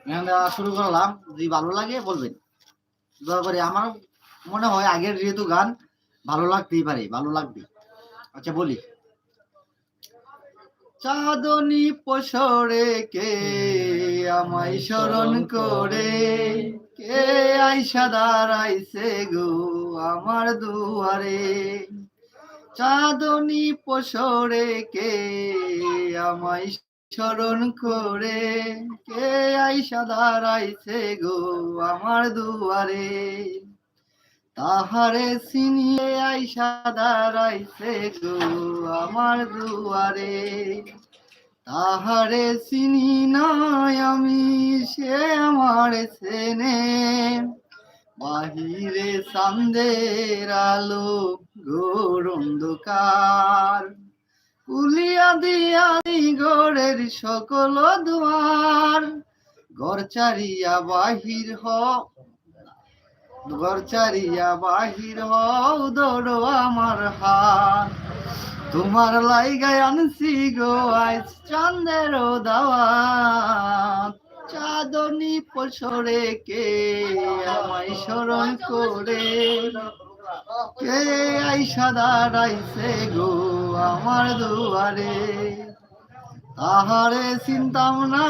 এখান থেকে শুরু করলাম। যদি ভালো লাগে বলবেন। দয়া করে আমার মনে হয় আগের যেহেতু গান ভালো লাগতেই পারে, ভালো লাগবে। আচ্ছা বলি। চাঁদনী পসরে কে আমায় স্মরণ করে কে আইসা দাঁড়াইছে গো আমার দুয়ারে। চাঁদনী পসরে কে আমায় স্মরণ করে কে আইসা দাঁড়াইছে গো আমার দুয়ারে। তাহারে চিনিয়ে আইসা দাঁড়াইছে গো আমার দুয়ারে। তাহারে চিনি নাই আমি সে আমার চেনে। বাহিরে চাঁদের আলো ঘোর অন্ধকার। কুলিয়া দিয়া গড়ের সকল দুয়ার। ঘর ছাড়িয়া বাহির ঘর ছাড়িয়া বাহির হও দৌড়ো আমার হাত। তোমার লাইগায় আনছি গো আজ চাঁদের দাওয়াত। চাঁদনী পসরে কে আমায় স্মরণ করে কে আইসা দাঁড়াইছে গো আমার দুয়ারে। তাহারে চিন্তাম না